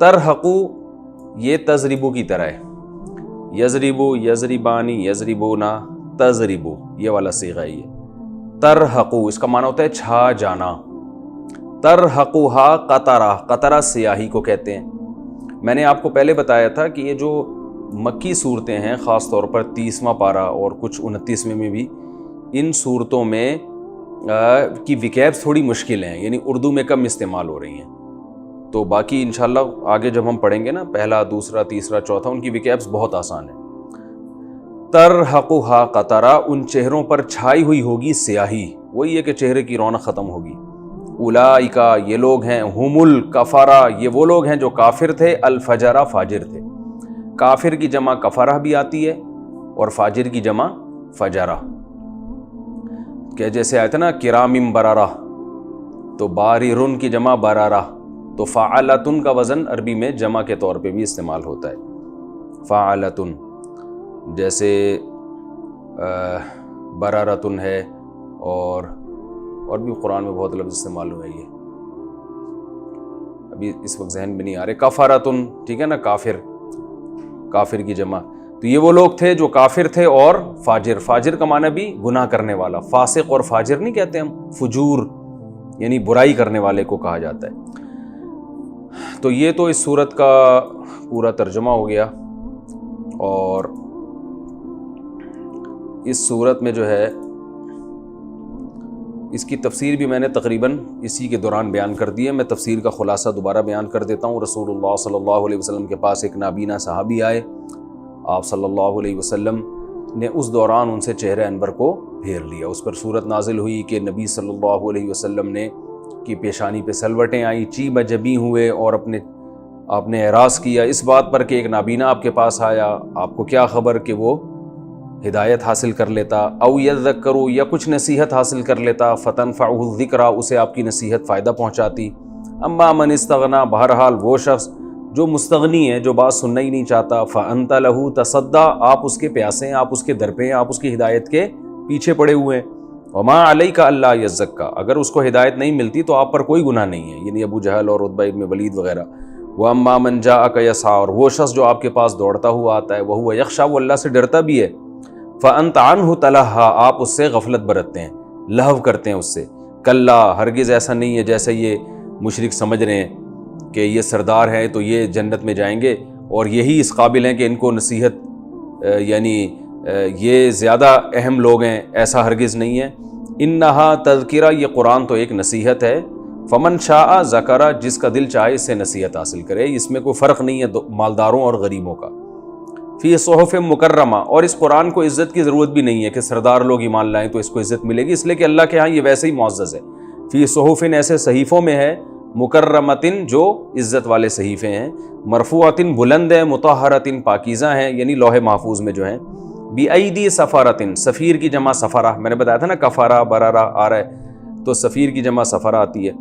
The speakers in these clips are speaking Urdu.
ترحقو یہ تضربو کی طرح ہے، یضربو، یضربانی، یضربونا، تضربو، یہ والا صیغہ ہے یہ۔ ترحقو اس کا معنی ہوتا ہے چھا جانا۔ ترحقوہا قطرہ، قطرہ سیاہی کو کہتے ہیں۔ میں نے آپ کو پہلے بتایا تھا کہ یہ جو مکی صورتیں ہیں، خاص طور پر 30واں پارہ اور کچھ 29ویں میں بھی، ان صورتوں میں کی وکیبس تھوڑی مشکل ہیں، یعنی اردو میں کم استعمال ہو رہی ہیں۔ تو باقی انشاءاللہ آگے جب ہم پڑھیں گے نا، پہلا، دوسرا، تیسرا، چوتھا، ان کی وکیبس بہت آسان ہیں۔ ترحقها قطرہ، ان چہروں پر چھائی ہوئی ہوگی سیاہی، وہی ہے کہ چہرے کی رونق ختم ہوگی۔ اولئک، یہ لوگ ہیں، ہم الکفرہ، یہ وہ لوگ ہیں جو کافر تھے، الفجرہ، فاجر تھے۔ کافر کی جمع کفرہ بھی آتی ہے اور فاجر کی جمع فجرہ، کہ جیسے آئے تھے نا کرام بررہ، تو باررن کی جمع بررہ، تو فعلتن کا وزن عربی میں جمع کے طور پہ بھی استعمال ہوتا ہے، فعلتن، جیسے بررتن ہے، اور بھی قرآن میں بہت لفظ استعمال ہوئے، یہ ابھی اس وقت ذہن میں نہیں آ رہے۔ کفرتن، ٹھیک ہے نا، کافر، کافر کی جمع۔ تو یہ وہ لوگ تھے جو کافر تھے اور فاجر، فاجر کا معنی بھی گناہ کرنے والا، فاسق اور فاجر نہیں کہتے ہم، فجور یعنی برائی کرنے والے کو کہا جاتا ہے۔ تو یہ تو اس صورت کا پورا ترجمہ ہو گیا، اور اس صورت میں جو ہے اس کی تفسیر بھی میں نے تقریباً اسی کے دوران بیان کر دی ہے۔ میں تفسیر کا خلاصہ دوبارہ بیان کر دیتا ہوں۔ رسول اللہ صلی اللہ علیہ وسلم کے پاس ایک نابینا صحابی آئے، آپ صلی اللہ علیہ وسلم نے اس دوران ان سے چہرہ انور کو پھیر لیا۔ اس پر صورت نازل ہوئی کہ نبی صلی اللہ علیہ وسلم نے کی پیشانی پہ سلوٹیں آئیں، چیب جبی ہوئے، اور آپ نے اعراض کیا اس بات پر کہ ایک نابینا آپ کے پاس آیا، آپ کو کیا خبر کہ وہ ہدایت حاصل کر لیتا، او یذکروا، یا کچھ نصیحت حاصل کر لیتا، فتنفعہ الذکریٰ، اسے آپ کی نصیحت فائدہ پہنچاتی۔ اما من استغنا، بہرحال وہ شخص جو مستغنی ہے، جو بات سننا ہی نہیں چاہتا، فانت لہ تصدی، آپ اس کے پیاسے ہیں، آپ اس کے در پہ ہیں، آپ اس کی ہدایت کے پیچھے پڑے ہوئے ہیں۔ وما علیک الا یزکیٰ، اگر اس کو ہدایت نہیں ملتی تو آپ پر کوئی گناہ نہیں ہے، یعنی ابو جہل اور عتبہ ابن ولید وغیرہ۔ واما من جاءک یسعی، اور وہ شخص جو آپ کے پاس دوڑتا ہوا آتا ہے، وہو یخشی، وہ اللہ سے ڈرتا بھی ہے، فانت عنہ تلہی، آپ اس سے غفلت برتتے ہیں، لہو کرتے ہیں اس سے۔ کلا، ہرگز ایسا نہیں ہے جیسے یہ مشرک سمجھ رہے ہیں کہ یہ سردار ہیں تو یہ جنت میں جائیں گے اور یہی اس قابل ہیں کہ ان کو نصیحت یعنی یہ زیادہ اہم لوگ ہیں، ایسا ہرگز نہیں ہے۔ انہا تذکرہ، یہ قرآن تو ایک نصیحت ہے، فمن شاء ذکرہ، جس کا دل چاہے اس سے نصیحت حاصل کرے، اس میں کوئی فرق نہیں ہے مالداروں اور غریبوں کا۔ فی صحف مکرمہ، اور اس قرآن کو عزت کی ضرورت بھی نہیں ہے کہ سردار لوگ ایمان لائیں تو اس کو عزت ملے گی، اس لیے کہ اللہ کے ہاں یہ ویسے ہی معزز ہے۔ فی صحف، ایسے صحیفوں میں ہے، مکرمتن، جو عزت والے صحیفے ہیں، مرفوعتن، بلند ہیں، مطہرتن، پاکیزہ ہیں، یعنی لوح محفوظ میں جو ہیں، بِأَيْدِي سفارتن، سفیر کی جمع سفرہ، میں نے بتایا تھا نا کفارہ برارہ آ رہا ہے، تو سفیر کی جمع سفرہ آتی ہے۔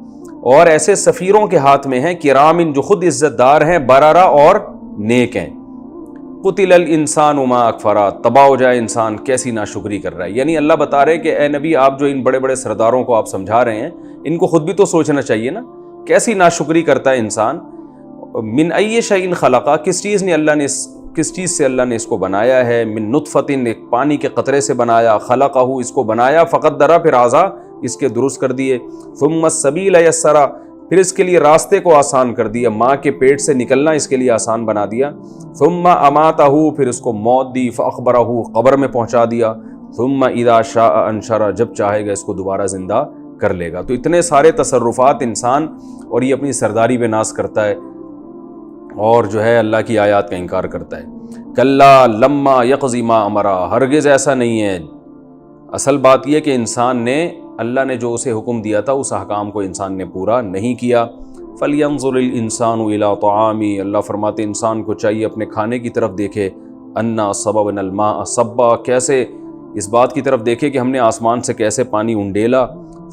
اور ایسے سفیروں کے ہاتھ میں ہیں کرامن، جو خود عزت دار ہیں، برارہ، اور نیک ہیں۔ قتل الانسان ما اکفرا، تباہ ہو جائے انسان کیسی ناشکری کر رہا ہے، یعنی اللہ بتا رہے کہ اے نبی، آپ جو ان بڑے بڑے سرداروں کو آپ سمجھا رہے ہیں، ان کو خود بھی تو سوچنا چاہیے نا، کیسی ناشکری کرتا ہے انسان۔ من ای شیء خلقہ، کس چیز سے اللہ نے اس کو بنایا ہے، من نطفۃ، ایک پانی کے قطرے سے بنایا، خلقہ، اس کو بنایا، فقدرہ، پھر اعضاء اس کے درست کر دیے، ثم السبیل یسرہ، پھر اس کے لیے راستے کو آسان کر دیا، ماں کے پیٹ سے نکلنا اس کے لیے آسان بنا دیا، ثم اماتہ، پھر اس کو موت دی، فاخبرہ، قبر میں پہنچا دیا، ثم اذا شاء انشرہ، جب چاہے گا اس کو دوبارہ زندہ کر لے گا۔ تو اتنے سارے تصرفات انسان، اور یہ اپنی سرداری پہ ناز کرتا ہے اور جو ہے اللہ کی آیات کا انکار کرتا ہے۔ کلا لما یقضی ما امرہ، ہرگز ایسا نہیں ہے، اصل بات یہ کہ انسان نے، اللہ نے جو اسے حکم دیا تھا اس احکام کو انسان نے پورا نہیں کیا۔ فَلْيَنظُرِ الْإِنسَانُ إِلَىٰ طَعَامِهِ، اللہ فرماتے انسان کو چاہیے اپنے کھانے کی طرف دیکھے، أَنَّا صَبَبْنَا الْمَاءَ صَبًّا، کیسے اس بات کی طرف دیکھے کہ ہم نے آسمان سے کیسے پانی انڈیلا،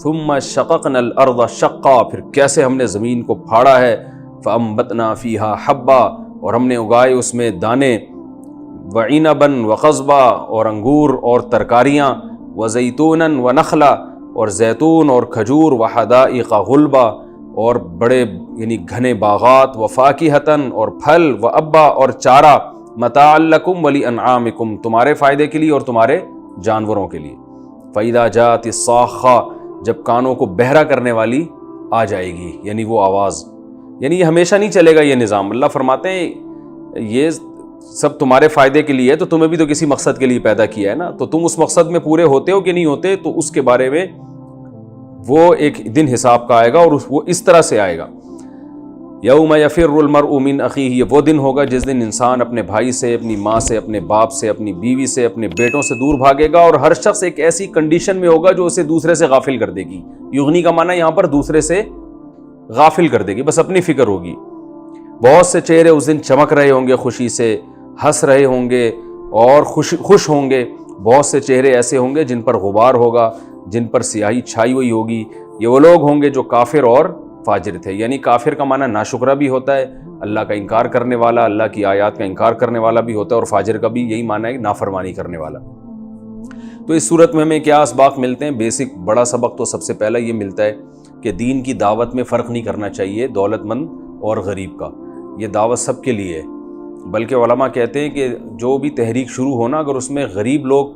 ثُمَّ شَقَقْنَا الْأَرْضَ شَقًّا، پھر کیسے ہم نے زمین کو پھاڑا ہے، فَأَنبَتْنَا فِيهَا حَبًّا، اور ہم نے اگائے اس میں دانے، وَعِنَبًا وَقَضْبًا، اور انگور اور ترکاریاں، وَزَيْتُونًا وَنَخْلًا، اور زیتون اور کھجور، وحدائق غلبا، اور بڑے یعنی گھنے باغات، وفاکہۃً اور پھل، وابا اور چارہ، متاعا لکم ولانعامکم تمہارے فائدے کے لیے اور تمہارے جانوروں کے لیے۔ فاذا جاءت الصاخہ جب کانوں کو بہرا کرنے والی آ جائے گی، یعنی وہ آواز، یعنی یہ ہمیشہ نہیں چلے گا یہ نظام۔ اللہ فرماتے ہیں یہ سب تمہارے فائدے کے لیے ہے، تو تمہیں بھی تو کسی مقصد کے لیے پیدا کیا ہے نا، تو تم اس مقصد میں پورے ہوتے ہو کہ نہیں ہوتے، تو اس کے بارے میں وہ ایک دن حساب کا آئے گا، اور وہ اس طرح سے آئے گا۔ یوم یفر المرء من اخیہ، یہ وہ دن ہوگا جس دن انسان اپنے بھائی سے، اپنی ماں سے، اپنے باپ سے، اپنی بیوی سے، اپنے بیٹوں سے دور بھاگے گا، اور ہر شخص ایک ایسی کنڈیشن میں ہوگا جو اسے دوسرے سے غافل کر دے گی۔ یغنی کا معنی یہاں پر دوسرے سے غافل کر دے گی، بس اپنی فکر ہوگی۔ بہت سے چہرے اس دن چمک رہے ہوں گے، خوشی سے ہنس رہے ہوں گے اور خوش ہوں گے۔ بہت سے چہرے ایسے ہوں گے جن پر غبار ہوگا، جن پر سیاہی چھائی ہوئی ہوگی۔ یہ وہ لوگ ہوں گے جو کافر اور فاجر تھے، یعنی کافر کا معنی ناشکرہ بھی ہوتا ہے، اللہ کا انکار کرنے والا، اللہ کی آیات کا انکار کرنے والا بھی ہوتا ہے، اور فاجر کا بھی یہی معنی ہے، نافرمانی کرنے والا۔ تو اس صورت میں ہمیں کیا اسباق ملتے ہیں؟ بیسک بڑا سبق تو سب سے پہلا یہ ملتا ہے کہ دین کی دعوت میں فرق نہیں کرنا چاہیے دولت مند اور غریب کا، یہ دعوت سب کے لیے ہے۔ بلکہ علماء کہتے ہیں کہ جو بھی تحریک شروع ہونا، اگر اس میں غریب لوگ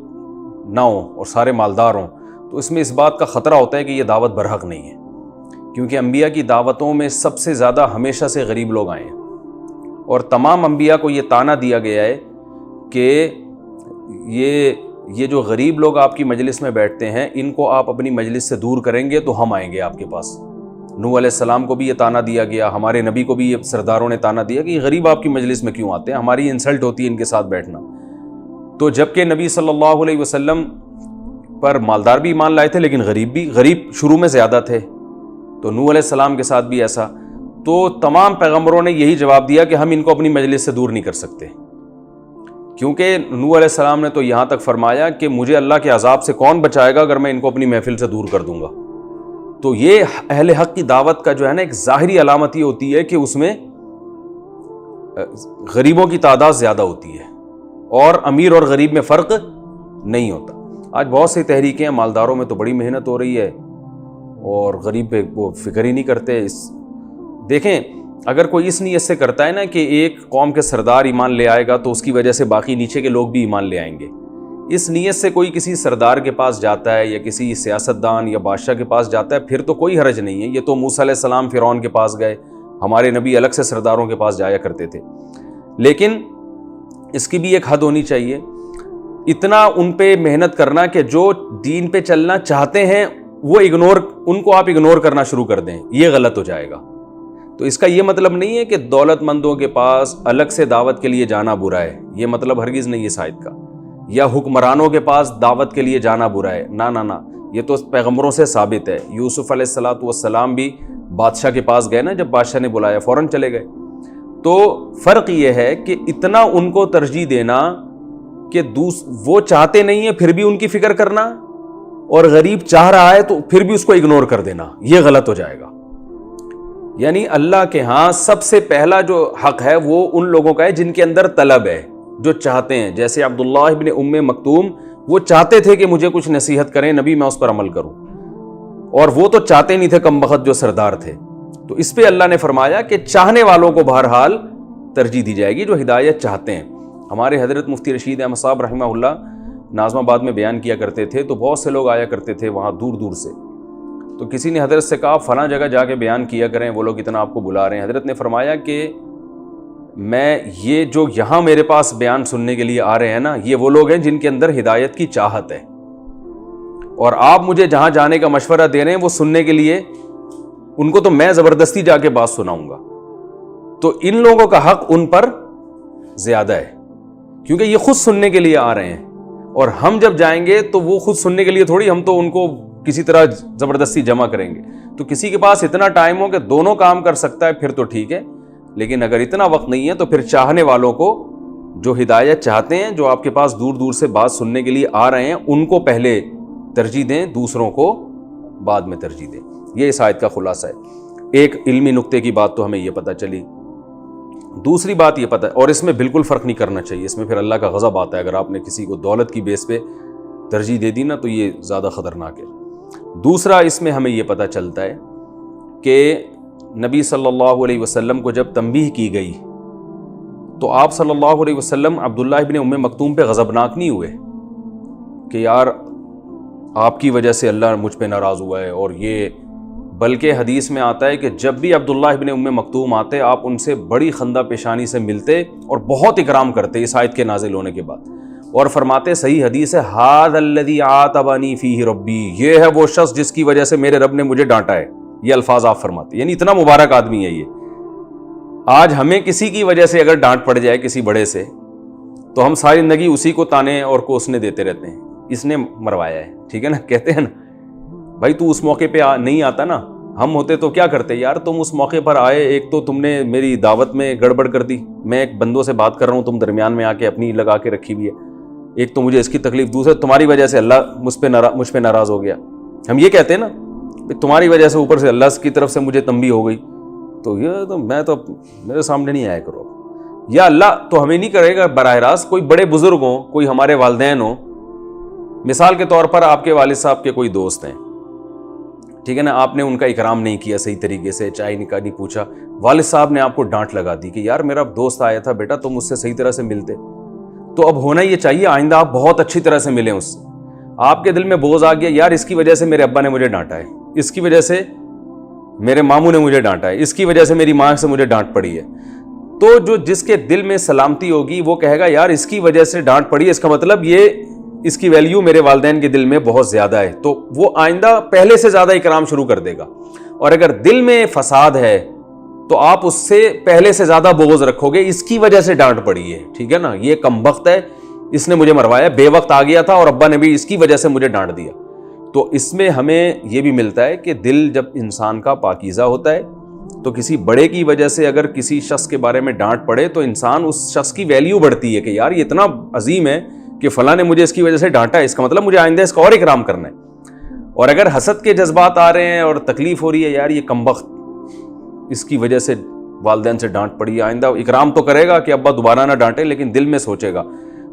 نہ ہوں اور سارے مالدار ہوں، تو اس میں اس بات کا خطرہ ہوتا ہے کہ یہ دعوت برحق نہیں ہے، کیونکہ انبیاء کی دعوتوں میں سب سے زیادہ ہمیشہ سے غریب لوگ آئے ہیں، اور تمام انبیاء کو یہ طعنہ دیا گیا ہے کہ یہ جو غریب لوگ آپ کی مجلس میں بیٹھتے ہیں، ان کو آپ اپنی مجلس سے دور کریں گے تو ہم آئیں گے آپ کے پاس۔ نوح علیہ السلام کو بھی یہ طعنہ دیا گیا، ہمارے نبی کو بھی یہ سرداروں نے طعنہ دیا کہ یہ غریب آپ کی مجلس میں کیوں آتے ہیں، ہماری انسلٹ ہوتی ہے ان کے ساتھ بیٹھنا۔ تو جبکہ نبی صلی اللہ علیہ وسلم پر مالدار بھی ایمان لائے تھے، لیکن غریب شروع میں زیادہ تھے، تو نوح علیہ السلام کے ساتھ بھی ایسا۔ تو تمام پیغمبروں نے یہی جواب دیا کہ ہم ان کو اپنی مجلس سے دور نہیں کر سکتے، کیونکہ نوح علیہ السلام نے تو یہاں تک فرمایا کہ مجھے اللہ کے عذاب سے کون بچائے گا اگر میں ان کو اپنی محفل سے دور کر دوں گا۔ تو یہ اہل حق کی دعوت کا جو ہے نا ایک ظاہری علامت یہ ہوتی ہے کہ اس میں غریبوں کی تعداد زیادہ ہوتی ہے، اور امیر اور غریب میں فرق نہیں ہوتا۔ آج بہت سی تحریکیں ہیں، مالداروں میں تو بڑی محنت ہو رہی ہے اور غریب پہ وہ فکر ہی نہیں کرتے۔ دیکھیں، اگر کوئی اس نیت سے کرتا ہے نا کہ ایک قوم کے سردار ایمان لے آئے گا تو اس کی وجہ سے باقی نیچے کے لوگ بھی ایمان لے آئیں گے، اس نیت سے کوئی کسی سردار کے پاس جاتا ہے یا کسی سیاستدان یا بادشاہ کے پاس جاتا ہے، پھر تو کوئی حرج نہیں ہے۔ یہ تو موسیٰ علیہ السلام فرعون کے پاس گئے، ہمارے نبی الگ سے سرداروں کے پاس جایا کرتے تھے، لیکن اس کی بھی ایک حد ہونی چاہیے۔ اتنا ان پہ محنت کرنا کہ جو دین پہ چلنا چاہتے ہیں وہ ان کو آپ اگنور کرنا شروع کر دیں، یہ غلط ہو جائے گا۔ تو اس کا یہ مطلب نہیں ہے کہ دولت مندوں کے پاس الگ سے دعوت کے لیے جانا برا ہے، یہ مطلب ہرگز نہیں ہے اس آیت کا، یا حکمرانوں کے پاس دعوت کے لیے جانا برا ہے، نہ، یہ تو پیغمبروں سے ثابت ہے۔ یوسف علیہ السلام بھی بادشاہ کے پاس گئے نا، جب بادشاہ نے بلایا فوراً چلے گئے۔ تو فرق یہ ہے کہ اتنا ان کو ترجیح دینا کہ وہ چاہتے نہیں ہیں پھر بھی ان کی فکر کرنا، اور غریب چاہ رہا ہے تو پھر بھی اس کو اگنور کر دینا، یہ غلط ہو جائے گا۔ یعنی اللہ کے ہاں سب سے پہلا جو حق ہے وہ ان لوگوں کا ہے جن کے اندر طلب ہے، جو چاہتے ہیں۔ جیسے عبداللہ ابن ام مکتوم، وہ چاہتے تھے کہ مجھے کچھ نصیحت کریں نبی، میں اس پر عمل کروں، اور وہ تو چاہتے نہیں تھے کم بخت جو سردار تھے۔ تو اس پہ اللہ نے فرمایا کہ چاہنے والوں کو بہرحال ترجیح دی جائے گی، جو ہدایت چاہتے ہیں۔ ہمارے حضرت مفتی رشید احمد صاحب رحمہ اللہ ناظم آباد میں بیان کیا کرتے تھے، تو بہت سے لوگ آیا کرتے تھے وہاں دور دور سے۔ تو کسی نے حضرت سے کہا فلاں جگہ جا کے بیان کیا کریں، وہ لوگ اتنا آپ کو بلا رہے ہیں۔ حضرت نے فرمایا کہ میں یہ جو یہاں میرے پاس بیان سننے کے لیے آ رہے ہیں نا، یہ وہ لوگ ہیں جن کے اندر ہدایت کی چاہت ہے، اور آپ مجھے جہاں جانے کا مشورہ دے رہے ہیں وہ سننے کے لیے ان کو تو میں زبردستی جا کے بات سناؤں گا۔ تو ان لوگوں کا حق ان پر زیادہ ہے، کیونکہ یہ خود سننے کے لیے آ رہے ہیں، اور ہم جب جائیں گے تو وہ خود سننے کے لیے تھوڑی ہم تو ان کو کسی طرح زبردستی جمع کریں گے۔ تو کسی کے پاس اتنا ٹائم ہو کہ دونوں کام کر سکتا ہے پھر تو ٹھیک ہے، لیکن اگر اتنا وقت نہیں ہے تو پھر چاہنے والوں کو، جو ہدایت چاہتے ہیں، جو آپ کے پاس دور دور سے بات سننے کے لیے آ رہے ہیں، ان کو پہلے ترجیح دیں، دوسروں کو بعد میں ترجیح دیں۔ یہ اس آیت کا خلاصہ ہے۔ ایک علمی نقطے کی بات تو ہمیں یہ پتہ چلی۔ دوسری بات یہ پتہ، اور اس میں بالکل فرق نہیں کرنا چاہیے، اس میں پھر اللہ کا غضب آتا ہے اگر آپ نے کسی کو دولت کی بیس پہ ترجیح دے دی نا، تو یہ زیادہ خطرناک ہے۔ دوسرا اس میں ہمیں یہ پتہ چلتا ہے کہ نبی صلی اللہ علیہ وسلم کو جب تنبیہ کی گئی تو آپ صلی اللہ علیہ وسلم عبداللہ ابن ام مکتوم پہ غضبناک نہیں ہوئے کہ یار آپ کی وجہ سے اللہ مجھ پہ ناراض ہوا ہے اور یہ، بلکہ حدیث میں آتا ہے کہ جب بھی عبداللہ ابن ام مکتوم آتے آپ ان سے بڑی خندہ پیشانی سے ملتے اور بہت اکرام کرتے اس آیت کے نازل ہونے کے بعد، اور فرماتے، صحیح حدیث ہے، ھذا الذی عاتبنی فیہ ربی، یہ ہے وہ شخص جس کی وجہ سے میرے رب نے مجھے ڈانٹا ہے، یہ الفاظ آپ فرماتے، یعنی اتنا مبارک آدمی ہے یہ۔ آج ہمیں کسی کی وجہ سے اگر ڈانٹ پڑ جائے کسی بڑے سے تو ہم ساری زندگی اسی کو تانے اور کوسنے دیتے رہتے ہیں، اس نے مروایا ہے، ٹھیک ہے نا، کہتے ہیں نا بھائی تو اس موقع پہ نہیں آتا نا، ہم ہوتے تو کیا کرتے، یار تم اس موقع پر آئے، ایک تو تم نے میری دعوت میں گڑبڑ کر دی، میں ایک بندوں سے بات کر رہا ہوں، تم درمیان میں آ کے اپنی لگا کے رکھی ہوئی ہے، ایک تو مجھے اس کی تکلیف، دوسرا تمہاری وجہ سے اللہ مجھ پہ ناراض ہو گیا، ہم یہ کہتے ہیں نا تمہاری وجہ سے اوپر سے اللہ کی طرف سے مجھے تنبیہ ہو گئی، تو یہ تو میں تو میرے سامنے نہیں آیا کرو، یا اللہ تو ہمیں نہیں کرے گا براہ راست، کوئی بڑے بزرگ ہوں، کوئی ہمارے والدین ہوں، مثال کے طور پر آپ کے والد صاحب کے کوئی دوست ہیں، ٹھیک ہے نا، آپ نے ان کا اکرام نہیں کیا صحیح طریقے سے، چائے نہیں پوچھا، والد صاحب نے آپ کو ڈانٹ لگا دی کہ یار میرا دوست آیا تھا بیٹا تم اس سے صحیح طرح سے ملتے، تو اب ہونا یہ چاہیے آئندہ آپ بہت اچھی طرح سے ملیں اس سے۔ آپ کے دل میں بوجھ آ گیا، یار اس کی وجہ سے میرے ابا نے مجھے ڈانٹا ہے، اس کی وجہ سے میرے ماموں نے مجھے ڈانٹا ہے، اس کی وجہ سے میری ماں سے مجھے ڈانٹ پڑی ہے، تو جس کے دل میں سلامتی ہوگی وہ کہے گا یار اس کی وجہ سے ڈانٹ پڑی ہے، اس کا مطلب یہ اس کی ویلیو میرے والدین کے دل میں بہت زیادہ ہے، تو وہ آئندہ پہلے سے زیادہ اکرام شروع کر دے گا۔ اور اگر دل میں فساد ہے تو آپ اس سے پہلے سے زیادہ بغض رکھو گے، اس کی وجہ سے ڈانٹ پڑی ہے، ٹھیک ہے نا، یہ کم بخت ہے، اس نے مجھے مروایا، بے وقت آ گیا تھا اور ابا نے بھی اس کی وجہ سے مجھے ڈانٹ دیا۔ تو اس میں ہمیں یہ بھی ملتا ہے کہ دل جب انسان کا پاکیزہ ہوتا ہے تو کسی بڑے کی وجہ سے اگر کسی شخص کے بارے میں ڈانٹ پڑے تو انسان اس شخص کی ویلیو بڑھتی ہے کہ یار یہ اتنا عظیم ہے کہ فلاں نے مجھے اس کی وجہ سے ڈانٹا ہے، اس کا مطلب مجھے آئندہ اس کا اور اکرام کرنا ہے۔ اور اگر حسد کے جذبات آ رہے ہیں اور تکلیف ہو رہی ہے، یار یہ کمبخت اس کی وجہ سے والدین سے ڈانٹ پڑی، آئندہ اکرام تو کرے گا کہ ابا دوبارہ نہ ڈانٹے، لیکن دل میں سوچے گا،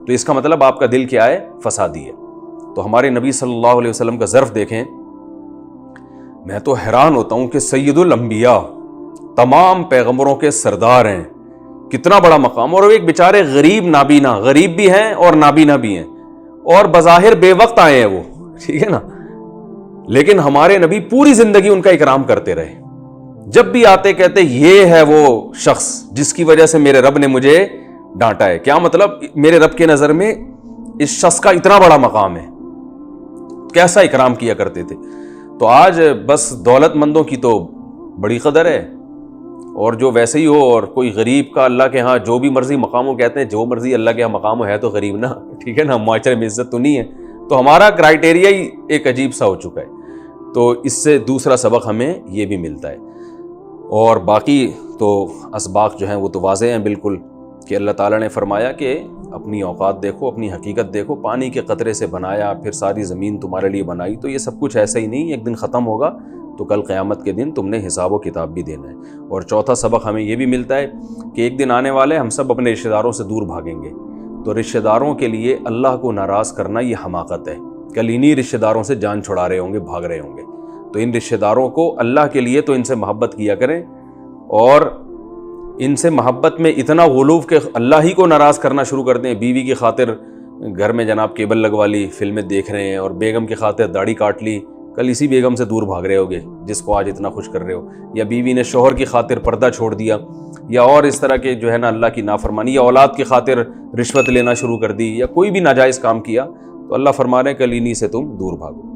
تو اس کا مطلب آپ کا دل کیا ہے، فسادی ہے۔ تو ہمارے نبی صلی اللہ علیہ وسلم کا ظرف دیکھیں، میں تو حیران ہوتا ہوں کہ سید الانبیاء، تمام پیغمبروں کے سردار ہیں، کتنا بڑا مقام، اور ایک بیچارے غریب نابینا، غریب بھی ہیں اور نابینا بھی ہیں، اور بظاہر بے وقت آئے ہیں وہ، ٹھیک ہے نا، لیکن ہمارے نبی پوری زندگی ان کا اکرام کرتے رہے، جب بھی آتے کہتے یہ ہے وہ شخص جس کی وجہ سے میرے رب نے مجھے ڈانٹا ہے، کیا مطلب میرے رب کے نظر میں اس شخص کا اتنا بڑا مقام ہے، کیسا اکرام کیا کرتے تھے۔ تو آج بس دولت مندوں کی تو بڑی قدر ہے، اور جو ویسے ہی ہو، اور کوئی غریب کا اللہ کے ہاں جو بھی مرضی مقام ہو، کہتے ہیں جو مرضی اللہ کے ہاں مقام ہو ہے تو غریب نا، ٹھیک ہے نا، معاشرے میں عزت تو نہیں ہے، تو ہمارا کرائٹیریا ہی ایک عجیب سا ہو چکا ہے۔ تو اس سے دوسرا سبق ہمیں یہ بھی ملتا ہے، اور باقی تو اسباق جو ہیں وہ تو واضح ہیں بالکل، کہ اللہ تعالیٰ نے فرمایا کہ اپنی اوقات دیکھو، اپنی حقیقت دیکھو، پانی کے قطرے سے بنایا، پھر ساری زمین تمہارے لیے بنائی، تو یہ سب کچھ ایسا ہی نہیں، ایک دن ختم ہوگا، تو کل قیامت کے دن تم نے حساب و کتاب بھی دینا ہے۔ اور چوتھا سبق ہمیں یہ بھی ملتا ہے کہ ایک دن آنے والے ہم سب اپنے رشتہ داروں سے دور بھاگیں گے، تو رشتہ داروں کے لیے اللہ کو ناراض کرنا یہ حماقت ہے، کل انہی رشتہ داروں سے جان چھڑا رہے ہوں گے، بھاگ رہے ہوں گے، تو ان رشتہ داروں کو اللہ کے لیے تو ان سے محبت کیا کریں، اور ان سے محبت میں اتنا غلو کہ اللہ ہی کو ناراض کرنا شروع کر دیں، بیوی کی خاطر گھر میں جناب کیبل لگوا لی، فلمیں دیکھ رہے ہیں، اور بیگم کی خاطر داڑھی کاٹ لی، کل اسی بیگم سے دور بھاگ رہے ہوگے جس کو آج اتنا خوش کر رہے ہو، یا بیوی نے شوہر کی خاطر پردہ چھوڑ دیا، یا اور اس طرح کے جو ہے نا اللہ کی نافرمانی، یا اولاد کی خاطر رشوت لینا شروع کر دی، یا کوئی بھی ناجائز کام کیا، تو اللہ فرما رہے ہیں کل انہی سے تم دور بھاگو۔